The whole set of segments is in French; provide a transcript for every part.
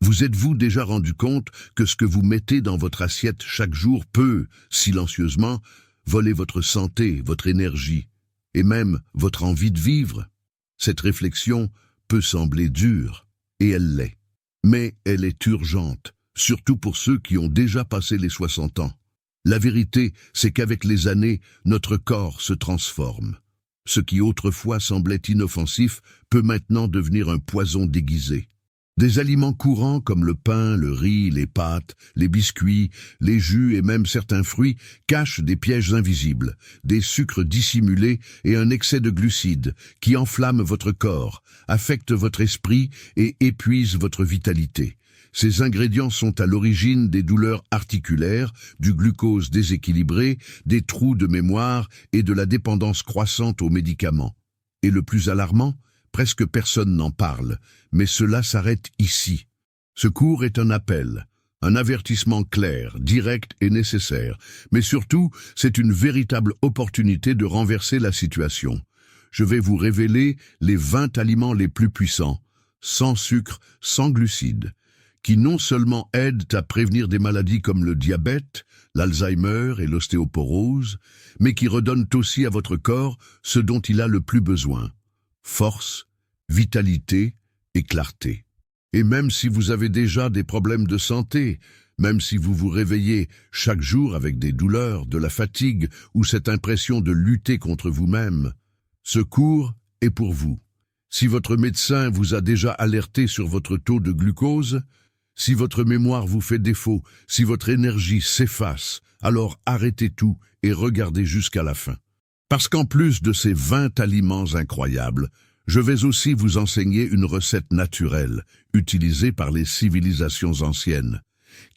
Vous êtes-vous déjà rendu compte que ce que vous mettez dans votre assiette chaque jour peut, silencieusement, voler votre santé, votre énergie, et même votre envie de vivre? Cette réflexion peut sembler dure, et elle l'est. Mais elle est urgente, surtout pour ceux qui ont déjà passé les 60 ans. La vérité, c'est qu'avec les années, notre corps se transforme. Ce qui autrefois semblait inoffensif peut maintenant devenir un poison déguisé. Des aliments courants comme le pain, le riz, les pâtes, les biscuits, les jus et même certains fruits cachent des pièges invisibles, des sucres dissimulés et un excès de glucides qui enflamment votre corps, affectent votre esprit et épuisent votre vitalité. Ces ingrédients sont à l'origine des douleurs articulaires, du glucose déséquilibré, des trous de mémoire et de la dépendance croissante aux médicaments. Et le plus alarmant, presque personne n'en parle, mais cela s'arrête ici. Ce cours est un appel, un avertissement clair, direct et nécessaire, mais surtout, c'est une véritable opportunité de renverser la situation. Je vais vous révéler les 20 aliments les plus puissants, sans sucre, sans glucides, qui non seulement aident à prévenir des maladies comme le diabète, l'Alzheimer et l'ostéoporose, mais qui redonnent aussi à votre corps ce dont il a le plus besoin. Force, vitalité et clarté. Et même si vous avez déjà des problèmes de santé, même si vous vous réveillez chaque jour avec des douleurs, de la fatigue ou cette impression de lutter contre vous-même, ce cours est pour vous. Si votre médecin vous a déjà alerté sur votre taux de glucose, si votre mémoire vous fait défaut, si votre énergie s'efface, alors arrêtez tout et regardez jusqu'à la fin. Parce qu'en plus de ces 20 aliments incroyables, je vais aussi vous enseigner une recette naturelle, utilisée par les civilisations anciennes,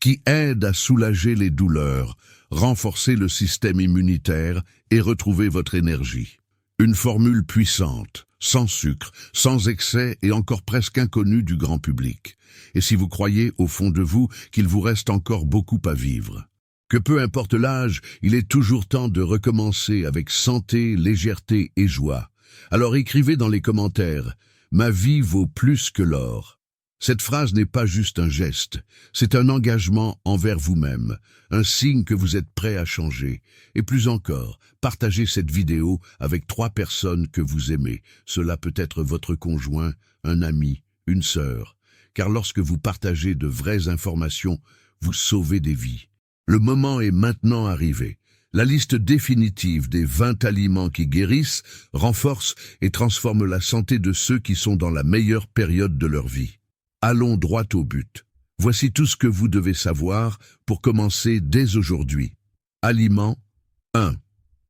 qui aide à soulager les douleurs, renforcer le système immunitaire et retrouver votre énergie. Une formule puissante, sans sucre, sans excès et encore presque inconnue du grand public. Et si vous croyez au fond de vous qu'il vous reste encore beaucoup à vivre, que peu importe l'âge, il est toujours temps de recommencer avec santé, légèreté et joie. Alors écrivez dans les commentaires « Ma vie vaut plus que l'or ». Cette phrase n'est pas juste un geste, c'est un engagement envers vous-même, un signe que vous êtes prêt à changer. Et plus encore, partagez cette vidéo avec 3 personnes que vous aimez. Cela peut être votre conjoint, un ami, une sœur. Car lorsque vous partagez de vraies informations, vous sauvez des vies. Le moment est maintenant arrivé. La liste définitive des 20 aliments qui guérissent, renforcent et transforment la santé de ceux qui sont dans la meilleure période de leur vie. Allons droit au but. Voici tout ce que vous devez savoir pour commencer dès aujourd'hui. Aliments 1.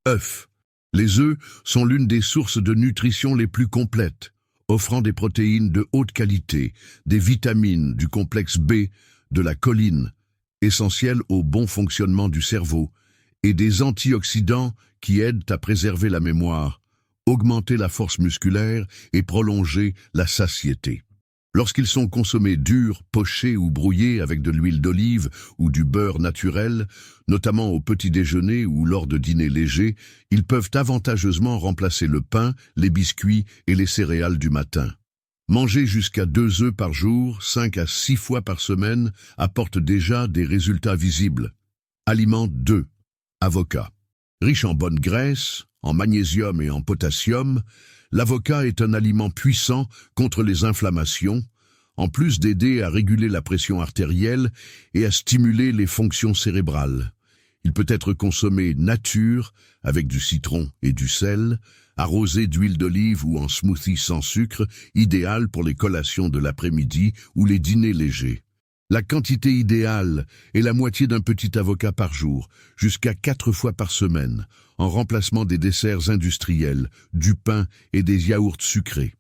Œufs. Les œufs sont l'une des sources de nutrition les plus complètes, offrant des protéines de haute qualité, des vitamines, du complexe B, de la choline, essentielle au bon fonctionnement du cerveau, et des antioxydants qui aident à préserver la mémoire, augmenter la force musculaire et prolonger la satiété. Lorsqu'ils sont consommés durs, pochés ou brouillés avec de l'huile d'olive ou du beurre naturel, notamment au petit déjeuner ou lors de dîners légers, ils peuvent avantageusement remplacer le pain, les biscuits et les céréales du matin. Manger jusqu'à 2 œufs par jour, 5 à 6 fois par semaine, apporte déjà des résultats visibles. Aliment 2. Avocat. Riche en bonnes graisses, en magnésium et en potassium, l'avocat est un aliment puissant contre les inflammations, en plus d'aider à réguler la pression artérielle et à stimuler les fonctions cérébrales. Il peut être consommé nature, avec du citron et du sel, arrosé d'huile d'olive ou en smoothie sans sucre, idéal pour les collations de l'après-midi ou les dîners légers. La quantité idéale est la moitié d'un petit avocat par jour, jusqu'à 4 fois par semaine, en remplacement des desserts industriels, du pain et des yaourts sucrés.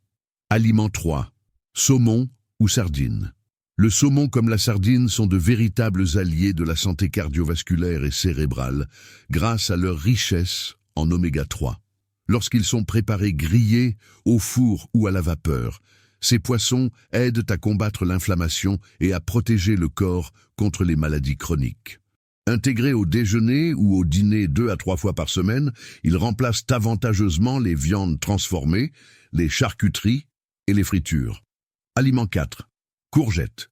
Aliment 3. Saumon ou sardine. Le saumon comme la sardine sont de véritables alliés de la santé cardiovasculaire et cérébrale, grâce à leur richesse en oméga 3. Lorsqu'ils sont préparés grillés, au four ou à la vapeur, ces poissons aident à combattre l'inflammation et à protéger le corps contre les maladies chroniques. Intégrés au déjeuner ou au dîner 2 à 3 fois par semaine, ils remplacent avantageusement les viandes transformées, les charcuteries et les fritures. Aliment 4. Courgettes.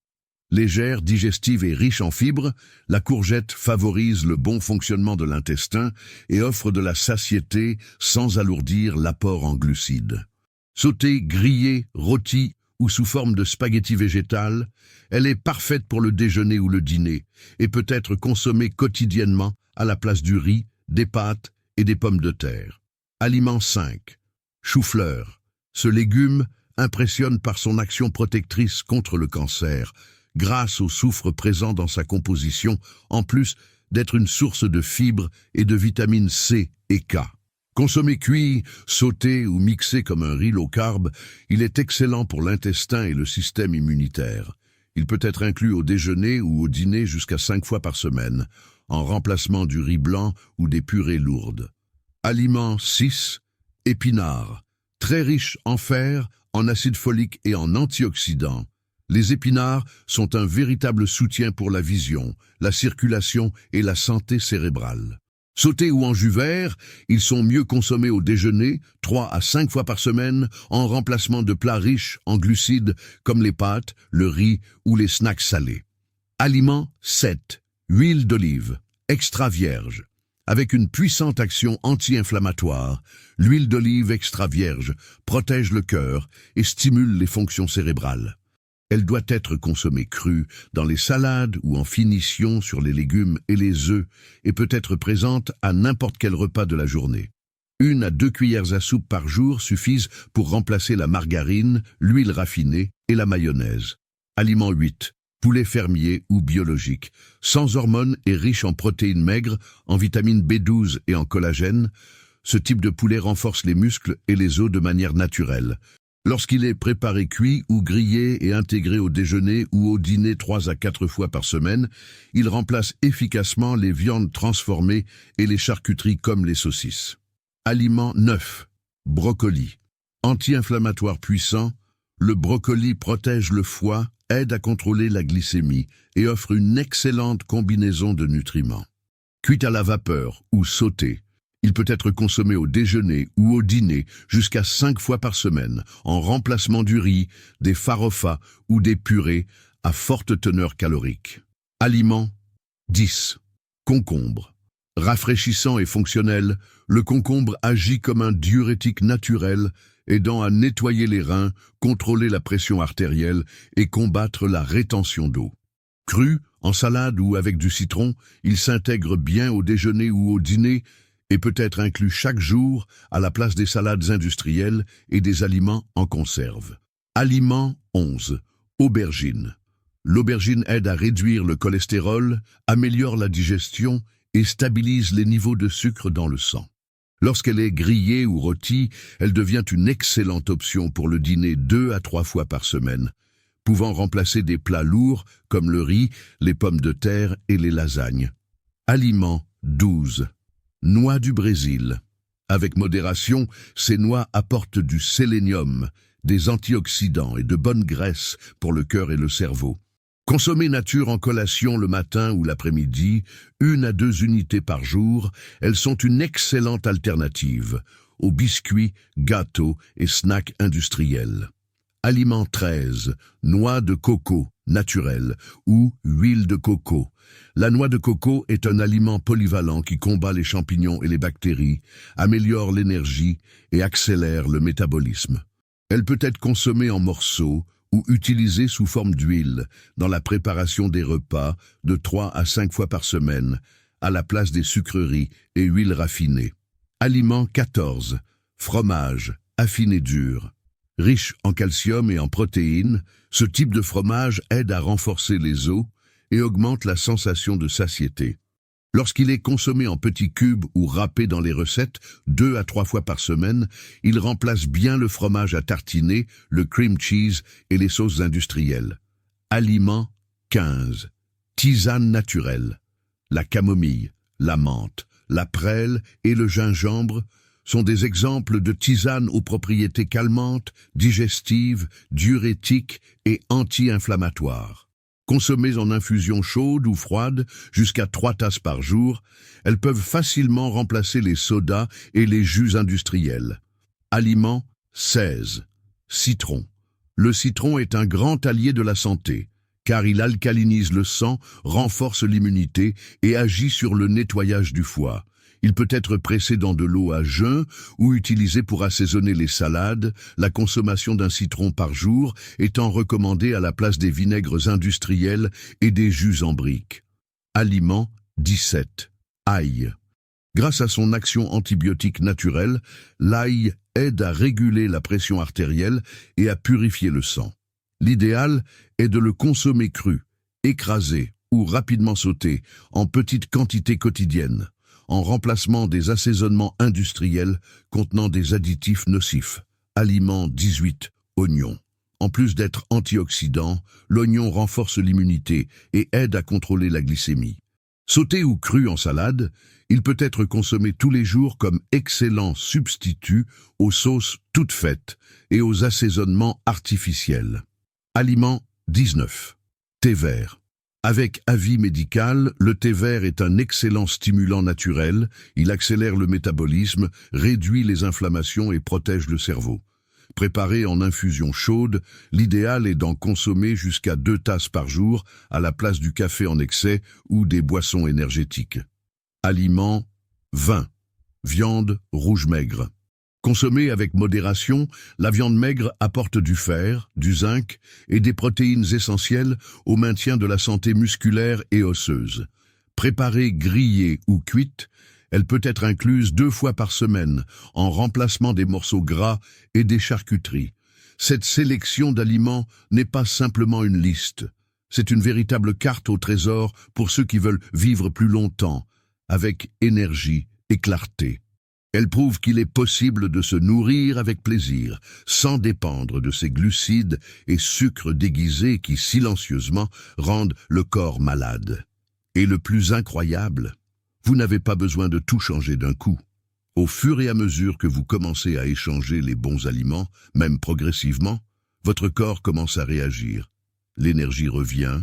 Légère, digestive et riche en fibres, la courgette favorise le bon fonctionnement de l'intestin et offre de la satiété sans alourdir l'apport en glucides. Sautée, grillée, rôtie ou sous forme de spaghetti végétal, elle est parfaite pour le déjeuner ou le dîner et peut être consommée quotidiennement à la place du riz, des pâtes et des pommes de terre. Aliment 5. Chou-fleur. Ce légume impressionne par son action protectrice contre le cancer, grâce au soufre présent dans sa composition, en plus d'être une source de fibres et de vitamines C et K. Consommé cuit, sauté ou mixé comme un riz low carb, il est excellent pour l'intestin et le système immunitaire. Il peut être inclus au déjeuner ou au dîner jusqu'à 5 fois par semaine, en remplacement du riz blanc ou des purées lourdes. Aliment 6. Épinards. Très riche en fer, en acide folique et en antioxydants. Les épinards sont un véritable soutien pour la vision, la circulation et la santé cérébrale. Sautés ou en jus vert, ils sont mieux consommés au déjeuner, 3 à 5 fois par semaine, en remplacement de plats riches en glucides comme les pâtes, le riz ou les snacks salés. Aliment 7. Huile d'olive, extra vierge. Avec une puissante action anti-inflammatoire, l'huile d'olive extra vierge protège le cœur et stimule les fonctions cérébrales. Elle doit être consommée crue, dans les salades ou en finition sur les légumes et les œufs, et peut être présente à n'importe quel repas de la journée. 1 à 2 cuillères à soupe par jour suffisent pour remplacer la margarine, l'huile raffinée et la mayonnaise. Aliment 8. Poulet fermier ou biologique, sans hormones et riche en protéines maigres, en vitamine B12 et en collagène. Ce type de poulet renforce les muscles et les os de manière naturelle. Lorsqu'il est préparé cuit ou grillé et intégré au déjeuner ou au dîner 3 à 4 fois par semaine, il remplace efficacement les viandes transformées et les charcuteries comme les saucisses. Aliment 9. Brocoli. Anti-inflammatoire puissant, le brocoli protège le foie, aide à contrôler la glycémie et offre une excellente combinaison de nutriments. Cuit à la vapeur ou sauté, il peut être consommé au déjeuner ou au dîner jusqu'à 5 fois par semaine, en remplacement du riz, des farofas ou des purées à forte teneur calorique. Aliment 10. Concombre. Rafraîchissant et fonctionnel, le concombre agit comme un diurétique naturel, aidant à nettoyer les reins, contrôler la pression artérielle et combattre la rétention d'eau. Cru, en salade ou avec du citron, il s'intègre bien au déjeuner ou au dîner et peut être inclus chaque jour à la place des salades industrielles et des aliments en conserve. Aliment 11. Aubergine. L'aubergine aide à réduire le cholestérol, améliore la digestion et stabilise les niveaux de sucre dans le sang. Lorsqu'elle est grillée ou rôtie, elle devient une excellente option pour le dîner 2 à 3 fois par semaine, pouvant remplacer des plats lourds comme le riz, les pommes de terre et les lasagnes. Aliment 12. Noix du Brésil. Avec modération, ces noix apportent du sélénium, des antioxydants et de bonnes graisses pour le cœur et le cerveau. Consommées nature en collation le matin ou l'après-midi, 1 à 2 unités par jour, elles sont une excellente alternative aux biscuits, gâteaux et snacks industriels. Aliment 13. Noix de coco naturelle ou huile de coco. La noix de coco est un aliment polyvalent qui combat les champignons et les bactéries, améliore l'énergie et accélère le métabolisme. Elle peut être consommée en morceaux ou utilisée sous forme d'huile dans la préparation des repas de 3 à 5 fois par semaine, à la place des sucreries et huiles raffinées. Aliment 14. Fromage, affiné dur. Riche en calcium et en protéines, ce type de fromage aide à renforcer les os et augmente la sensation de satiété. Lorsqu'il est consommé en petits cubes ou râpé dans les recettes 2 à 3 fois par semaine, il remplace bien le fromage à tartiner, le cream cheese et les sauces industrielles. Aliment 15. Tisane naturelle. La camomille, la menthe, la prêle et le gingembre sont des exemples de tisanes aux propriétés calmantes, digestives, diurétiques et anti-inflammatoires. Consommées en infusion chaude ou froide, jusqu'à 3 tasses par jour, elles peuvent facilement remplacer les sodas et les jus industriels. Aliment 16. Citron. Le citron est un grand allié de la santé, car il alcalinise le sang, renforce l'immunité et agit sur le nettoyage du foie. Il peut être pressé dans de l'eau à jeun ou utilisé pour assaisonner les salades, la consommation d'un citron par jour étant recommandée à la place des vinaigres industriels et des jus en briques. Aliment 17. Ail. Grâce à son action antibiotique naturelle, l'ail aide à réguler la pression artérielle et à purifier le sang. L'idéal est de le consommer cru, écrasé ou rapidement sauté en petites quantités quotidiennes, en remplacement des assaisonnements industriels contenant des additifs nocifs. Aliment 18. Oignon. En plus d'être antioxydant, l'oignon renforce l'immunité et aide à contrôler la glycémie. Sauté ou cru en salade, il peut être consommé tous les jours comme excellent substitut aux sauces toutes faites et aux assaisonnements artificiels. Aliment 19. Thé vert. Avec avis médical, le thé vert est un excellent stimulant naturel, il accélère le métabolisme, réduit les inflammations et protège le cerveau. Préparé en infusion chaude, l'idéal est d'en consommer jusqu'à 2 tasses par jour à la place du café en excès ou des boissons énergétiques. Aliment 20. Viande rouge maigre. Consommée avec modération, la viande maigre apporte du fer, du zinc et des protéines essentielles au maintien de la santé musculaire et osseuse. Préparée grillée ou cuite, elle peut être incluse 2 fois par semaine en remplacement des morceaux gras et des charcuteries. Cette sélection d'aliments n'est pas simplement une liste. C'est une véritable carte au trésor pour ceux qui veulent vivre plus longtemps, avec énergie et clarté. Elle prouve qu'il est possible de se nourrir avec plaisir, sans dépendre de ces glucides et sucres déguisés qui silencieusement rendent le corps malade. Et le plus incroyable, vous n'avez pas besoin de tout changer d'un coup. Au fur et à mesure que vous commencez à échanger les bons aliments, même progressivement, votre corps commence à réagir. L'énergie revient,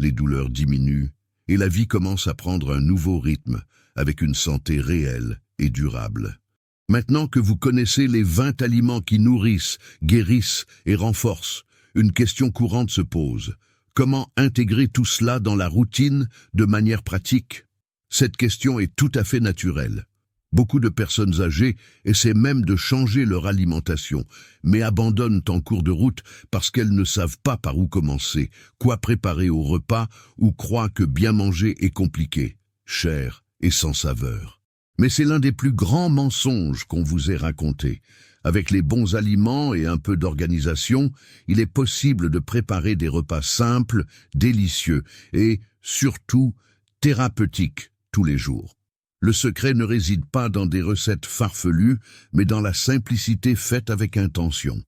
les douleurs diminuent, et la vie commence à prendre un nouveau rythme, avec une santé réelle et durable. Maintenant que vous connaissez les 20 aliments qui nourrissent, guérissent et renforcent, une question courante se pose. Comment intégrer tout cela dans la routine de manière pratique? Cette question est tout à fait naturelle. Beaucoup de personnes âgées essaient même de changer leur alimentation, mais abandonnent en cours de route parce qu'elles ne savent pas par où commencer, quoi préparer au repas ou croient que bien manger est compliqué, cher et sans saveur. Mais c'est l'un des plus grands mensonges qu'on vous ait raconté. Avec les bons aliments et un peu d'organisation, il est possible de préparer des repas simples, délicieux et, surtout, thérapeutiques tous les jours. Le secret ne réside pas dans des recettes farfelues, mais dans la simplicité faite avec intention.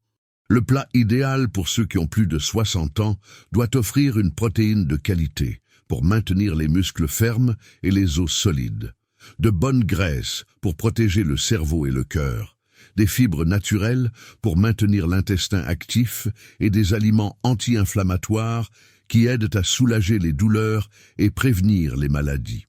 Le plat idéal pour ceux qui ont plus de 60 ans doit offrir une protéine de qualité pour maintenir les muscles fermes et les os solides. De bonnes graisses pour protéger le cerveau et le cœur, des fibres naturelles pour maintenir l'intestin actif et des aliments anti-inflammatoires qui aident à soulager les douleurs et prévenir les maladies.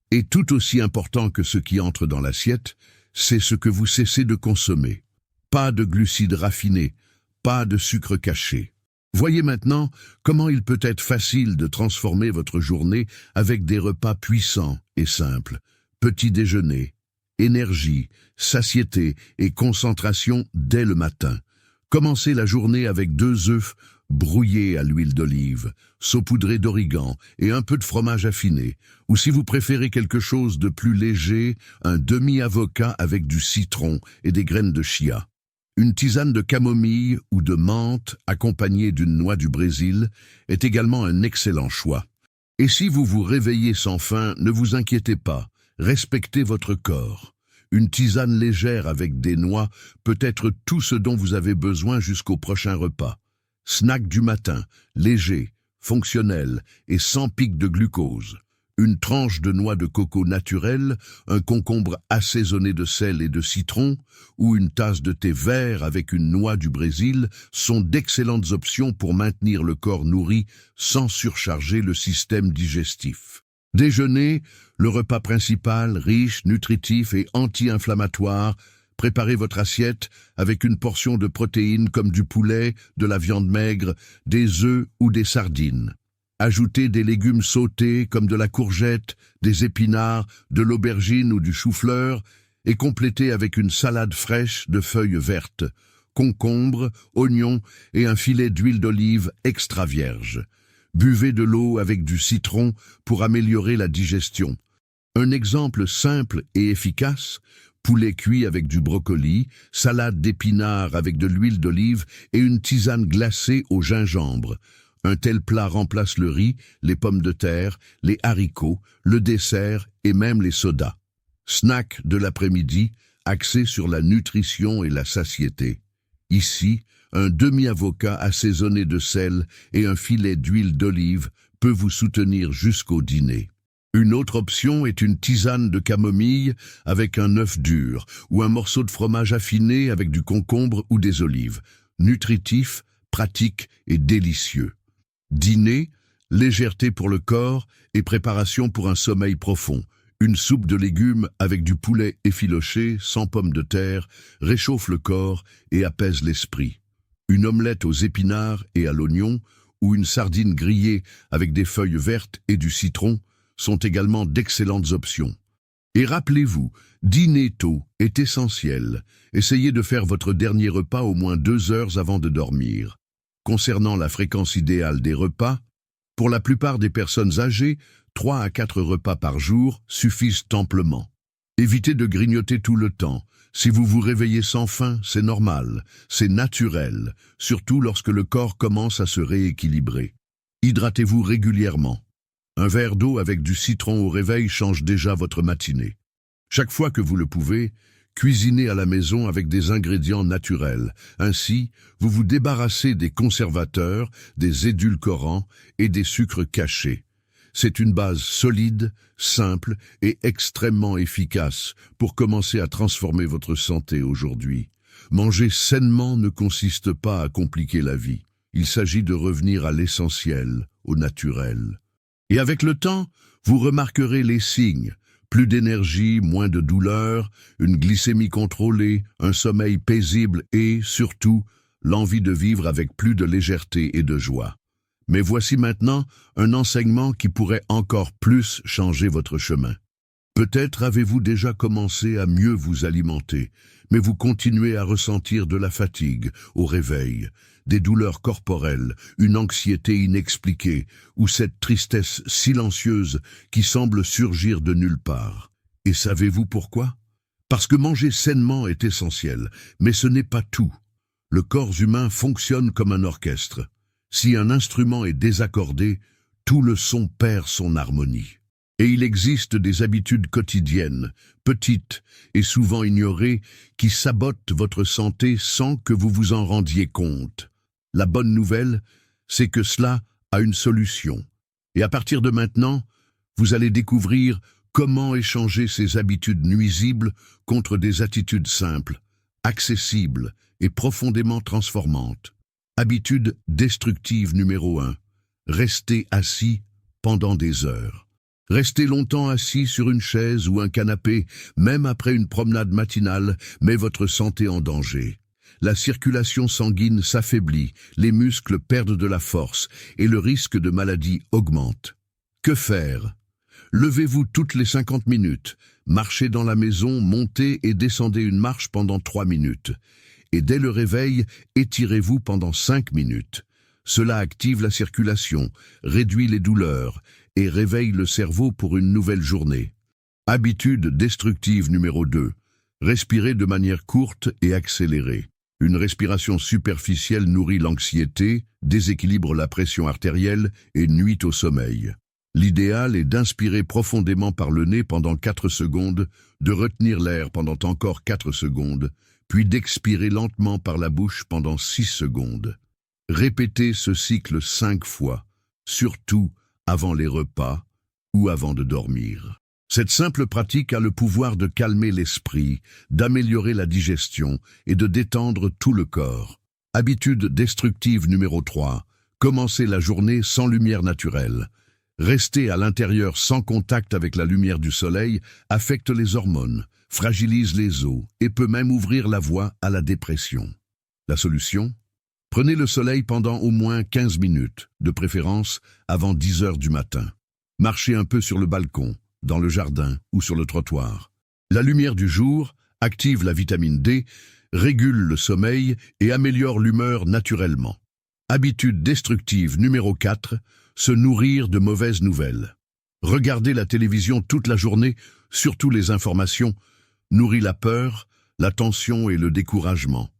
Et tout aussi important que ce qui entre dans l'assiette, c'est ce que vous cessez de consommer. Pas de glucides raffinés, pas de sucre caché. Voyez maintenant comment il peut être facile de transformer votre journée avec des repas puissants et simples. Petit déjeuner, énergie, satiété et concentration dès le matin. Commencez la journée avec 2 œufs brouillés à l'huile d'olive, saupoudrés d'origan et un peu de fromage affiné. Ou si vous préférez quelque chose de plus léger, un demi-avocat avec du citron et des graines de chia. Une tisane de camomille ou de menthe accompagnée d'une noix du Brésil est également un excellent choix. Et si vous vous réveillez sans faim, ne vous inquiétez pas. Respectez votre corps. Une tisane légère avec des noix peut être tout ce dont vous avez besoin jusqu'au prochain repas. Snack du matin, léger, fonctionnel et sans pic de glucose. Une tranche de noix de coco naturelle, un concombre assaisonné de sel et de citron ou une tasse de thé vert avec une noix du Brésil sont d'excellentes options pour maintenir le corps nourri sans surcharger le système digestif. Déjeuner, le repas principal, riche, nutritif et anti-inflammatoire. Préparez votre assiette avec une portion de protéines comme du poulet, de la viande maigre, des œufs ou des sardines. Ajoutez des légumes sautés comme de la courgette, des épinards, de l'aubergine ou du chou-fleur et complétez avec une salade fraîche de feuilles vertes, concombre, oignons et un filet d'huile d'olive extra vierge. Buvez de l'eau avec du citron pour améliorer la digestion. Un exemple simple et efficace: poulet cuit avec du brocoli, salade d'épinards avec de l'huile d'olive et une tisane glacée au gingembre. Un tel plat remplace le riz, les pommes de terre, les haricots, le dessert et même les sodas. Snack de l'après-midi, axé sur la nutrition et la satiété. Ici, un demi-avocat assaisonné de sel et un filet d'huile d'olive peut vous soutenir jusqu'au dîner. Une autre option est une tisane de camomille avec un œuf dur ou un morceau de fromage affiné avec du concombre ou des olives. Nutritif, pratique et délicieux. Dîner, légèreté pour le corps et préparation pour un sommeil profond. Une soupe de légumes avec du poulet effiloché, sans pommes de terre, réchauffe le corps et apaise l'esprit. Une omelette aux épinards et à l'oignon ou une sardine grillée avec des feuilles vertes et du citron sont également d'excellentes options. Et rappelez-vous, dîner tôt est essentiel. Essayez de faire votre dernier repas au moins 2 heures avant de dormir. Concernant la fréquence idéale des repas, pour la plupart des personnes âgées, 3 à 4 repas par jour suffisent amplement. Évitez de grignoter tout le temps. Si vous vous réveillez sans faim, c'est normal, c'est naturel, surtout lorsque le corps commence à se rééquilibrer. Hydratez-vous régulièrement. Un verre d'eau avec du citron au réveil change déjà votre matinée. Chaque fois que vous le pouvez, cuisinez à la maison avec des ingrédients naturels. Ainsi, vous vous débarrassez des conservateurs, des édulcorants et des sucres cachés. C'est une base solide, simple et extrêmement efficace pour commencer à transformer votre santé aujourd'hui. Manger sainement ne consiste pas à compliquer la vie. Il s'agit de revenir à l'essentiel, au naturel. Et avec le temps, vous remarquerez les signes. Plus d'énergie, moins de douleur, une glycémie contrôlée, un sommeil paisible et, surtout, l'envie de vivre avec plus de légèreté et de joie. Mais voici maintenant un enseignement qui pourrait encore plus changer votre chemin. Peut-être avez-vous déjà commencé à mieux vous alimenter, mais vous continuez à ressentir de la fatigue au réveil, des douleurs corporelles, une anxiété inexpliquée ou cette tristesse silencieuse qui semble surgir de nulle part. Et savez-vous pourquoi? Parce que manger sainement est essentiel, mais ce n'est pas tout. Le corps humain fonctionne comme un orchestre. Si un instrument est désaccordé, tout le son perd son harmonie. Et il existe des habitudes quotidiennes, petites et souvent ignorées, qui sabotent votre santé sans que vous vous en rendiez compte. La bonne nouvelle, c'est que cela a une solution. Et à partir de maintenant, vous allez découvrir comment échanger ces habitudes nuisibles contre des attitudes simples, accessibles et profondément transformantes. Habitude destructive numéro 1. Restez assis pendant des heures. Rester longtemps assis sur une chaise ou un canapé, même après une promenade matinale, met votre santé en danger. La circulation sanguine s'affaiblit, les muscles perdent de la force et le risque de maladie augmente. Que faire? Levez-vous toutes les 50 minutes, marchez dans la maison, montez et descendez une marche pendant 3 minutes. Et dès le réveil, étirez-vous pendant 5 minutes. Cela active la circulation, réduit les douleurs et réveille le cerveau pour une nouvelle journée. Habitude destructive numéro 2. Respirez de manière courte et accélérée. Une respiration superficielle nourrit l'anxiété, déséquilibre la pression artérielle et nuit au sommeil. L'idéal est d'inspirer profondément par le nez pendant 4 secondes, de retenir l'air pendant encore 4 secondes, puis d'expirer lentement par la bouche pendant 6 secondes. Répétez ce cycle 5 fois, surtout avant les repas ou avant de dormir. Cette simple pratique a le pouvoir de calmer l'esprit, d'améliorer la digestion et de détendre tout le corps. Habitude destructive numéro 3. Commencez la journée sans lumière naturelle. Rester à l'intérieur sans contact avec la lumière du soleil affecte les hormones, fragilise les os et peut même ouvrir la voie à la dépression. La solution? Prenez le soleil pendant au moins 15 minutes, de préférence avant 10 heures du matin. Marchez un peu sur le balcon, dans le jardin ou sur le trottoir. La lumière du jour active la vitamine D, régule le sommeil et améliore l'humeur naturellement. Habitude destructive numéro 4, se nourrir de mauvaises nouvelles. Regarder la télévision toute la journée, surtout les informations, nourrit la peur, la tension et le découragement.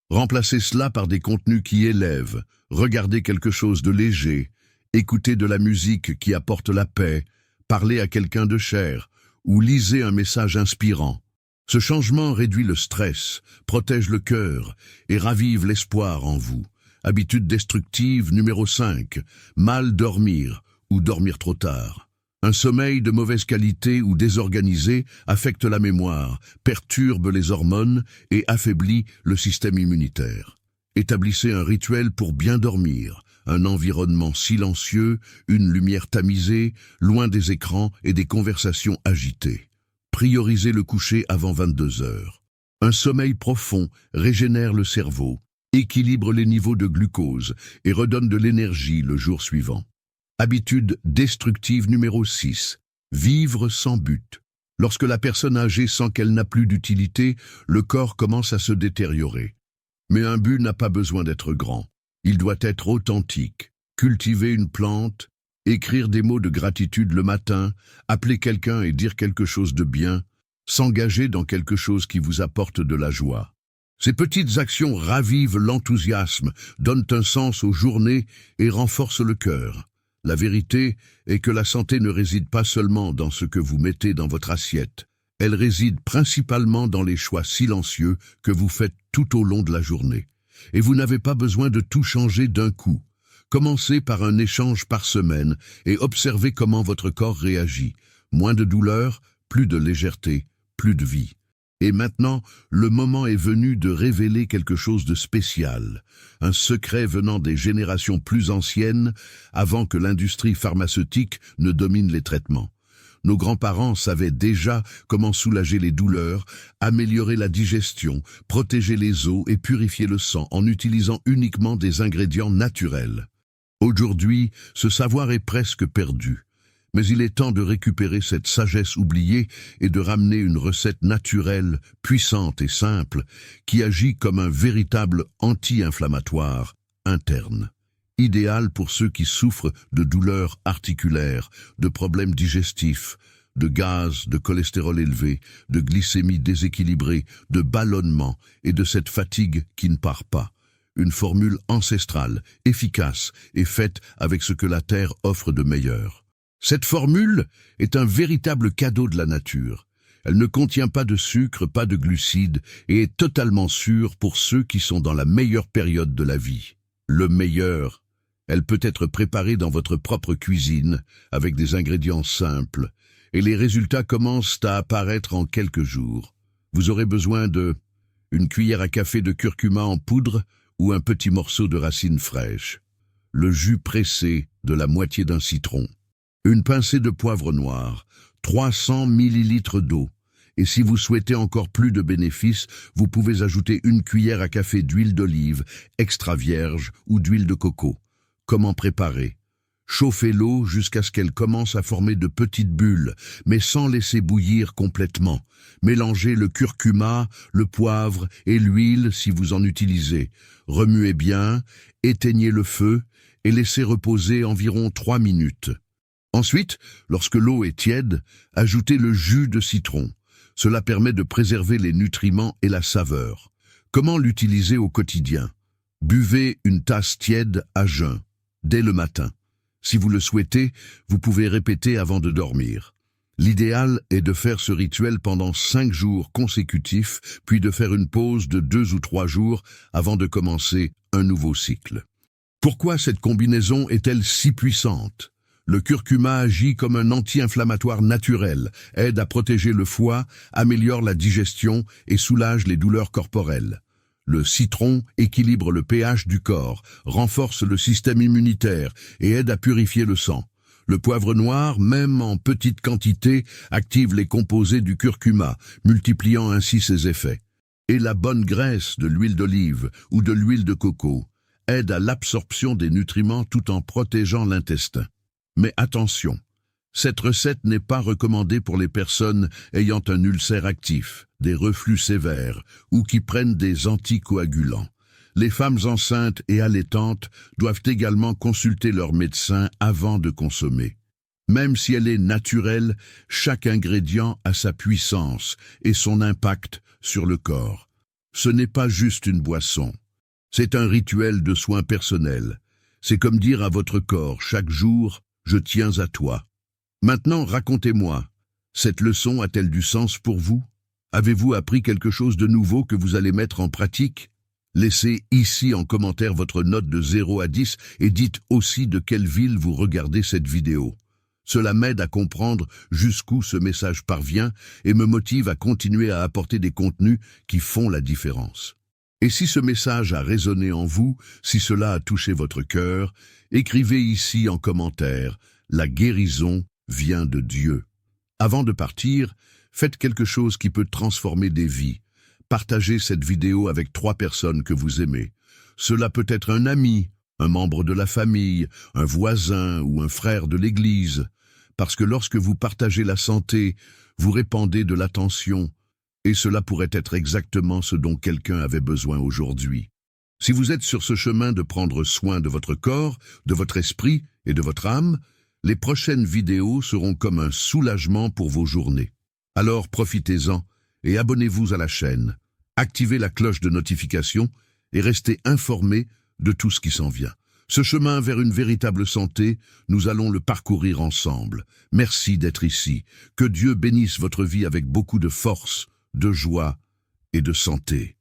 Remplacez cela par des contenus qui élèvent, regardez quelque chose de léger, écoutez de la musique qui apporte la paix, parlez à quelqu'un de cher ou lisez un message inspirant. Ce changement réduit le stress, protège le cœur et ravive l'espoir en vous. Habitude destructive numéro 5, mal dormir ou dormir trop tard. Un sommeil de mauvaise qualité ou désorganisé affecte la mémoire, perturbe les hormones et affaiblit le système immunitaire. Établissez un rituel pour bien dormir, un environnement silencieux, une lumière tamisée, loin des écrans et des conversations agitées. Priorisez le coucher avant 22 heures. Un sommeil profond régénère le cerveau, équilibre les niveaux de glucose et redonne de l'énergie le jour suivant. Habitude destructive numéro 6. Vivre sans but. Lorsque la personne âgée sent qu'elle n'a plus d'utilité, le corps commence à se détériorer. Mais un but n'a pas besoin d'être grand. Il doit être authentique. Cultiver une plante, écrire des mots de gratitude le matin, appeler quelqu'un et dire quelque chose de bien, s'engager dans quelque chose qui vous apporte de la joie. Ces petites actions ravivent l'enthousiasme, donnent un sens aux journées et renforcent le cœur. La vérité est que la santé ne réside pas seulement dans ce que vous mettez dans votre assiette. Elle réside principalement dans les choix silencieux que vous faites tout au long de la journée. Et vous n'avez pas besoin de tout changer d'un coup. Commencez par un échange par semaine et observez comment votre corps réagit. Moins de douleur, plus de légèreté, plus de vie. Et maintenant, le moment est venu de révéler quelque chose de spécial, un secret venant des générations plus anciennes, avant que l'industrie pharmaceutique ne domine les traitements. Nos grands-parents savaient déjà comment soulager les douleurs, améliorer la digestion, protéger les os et purifier le sang en utilisant uniquement des ingrédients naturels. Aujourd'hui, ce savoir est presque perdu. Mais il est temps de récupérer cette sagesse oubliée et de ramener une recette naturelle, puissante et simple, qui agit comme un véritable anti-inflammatoire interne. Idéal pour ceux qui souffrent de douleurs articulaires, de problèmes digestifs, de gaz, de cholestérol élevé, de glycémie déséquilibrée, de ballonnement et de cette fatigue qui ne part pas. Une formule ancestrale, efficace et faite avec ce que la terre offre de meilleur. Cette formule est un véritable cadeau de la nature. Elle ne contient pas de sucre, pas de glucides et est totalement sûre pour ceux qui sont dans la meilleure période de la vie. Le meilleur. Elle peut être préparée dans votre propre cuisine avec des ingrédients simples et les résultats commencent à apparaître en quelques jours. Vous aurez besoin de une cuillère à café de curcuma en poudre ou un petit morceau de racine fraîche. Le jus pressé de la moitié d'un citron. Une pincée de poivre noir, 300 ml d'eau. Et si vous souhaitez encore plus de bénéfices, vous pouvez ajouter une cuillère à café d'huile d'olive, extra vierge ou d'huile de coco. Comment préparer? Chauffez l'eau jusqu'à ce qu'elle commence à former de petites bulles, mais sans laisser bouillir complètement. Mélangez le curcuma, le poivre et l'huile si vous en utilisez. Remuez bien, éteignez le feu et laissez reposer environ 3 minutes. Ensuite, lorsque l'eau est tiède, ajoutez le jus de citron. Cela permet de préserver les nutriments et la saveur. Comment l'utiliser au quotidien? Buvez une tasse tiède à jeun, dès le matin. Si vous le souhaitez, vous pouvez répéter avant de dormir. L'idéal est de faire ce rituel pendant 5 jours consécutifs, puis de faire une pause de 2 ou 3 jours avant de commencer un nouveau cycle. Pourquoi cette combinaison est-elle si puissante? Le curcuma agit comme un anti-inflammatoire naturel, aide à protéger le foie, améliore la digestion et soulage les douleurs corporelles. Le citron équilibre le pH du corps, renforce le système immunitaire et aide à purifier le sang. Le poivre noir, même en petite quantité, active les composés du curcuma, multipliant ainsi ses effets. Et la bonne graisse de l'huile d'olive ou de l'huile de coco aide à l'absorption des nutriments tout en protégeant l'intestin. Mais attention, cette recette n'est pas recommandée pour les personnes ayant un ulcère actif, des reflux sévères ou qui prennent des anticoagulants. Les femmes enceintes et allaitantes doivent également consulter leur médecin avant de consommer. Même si elle est naturelle, chaque ingrédient a sa puissance et son impact sur le corps. Ce n'est pas juste une boisson. C'est un rituel de soins personnels. C'est comme dire à votre corps chaque jour « Je tiens à toi ». Maintenant, racontez-moi, cette leçon a-t-elle du sens pour vous? Avez-vous appris quelque chose de nouveau que vous allez mettre en pratique? Laissez ici en commentaire votre note de 0 à 10 et dites aussi de quelle ville vous regardez cette vidéo. Cela m'aide à comprendre jusqu'où ce message parvient et me motive à continuer à apporter des contenus qui font la différence. Et si ce message a résonné en vous, si cela a touché votre cœur, écrivez ici en commentaire « La guérison vient de Dieu ». Avant de partir, faites quelque chose qui peut transformer des vies. Partagez cette vidéo avec 3 personnes que vous aimez. Cela peut être un ami, un membre de la famille, un voisin ou un frère de l'Église. Parce que lorsque vous partagez la santé, vous répandez de l'attention, et cela pourrait être exactement ce dont quelqu'un avait besoin aujourd'hui. Si vous êtes sur ce chemin de prendre soin de votre corps, de votre esprit et de votre âme, les prochaines vidéos seront comme un soulagement pour vos journées. Alors profitez-en et abonnez-vous à la chaîne. Activez la cloche de notification et restez informés de tout ce qui s'en vient. Ce chemin vers une véritable santé, nous allons le parcourir ensemble. Merci d'être ici. Que Dieu bénisse votre vie avec beaucoup de force, de joie et de santé.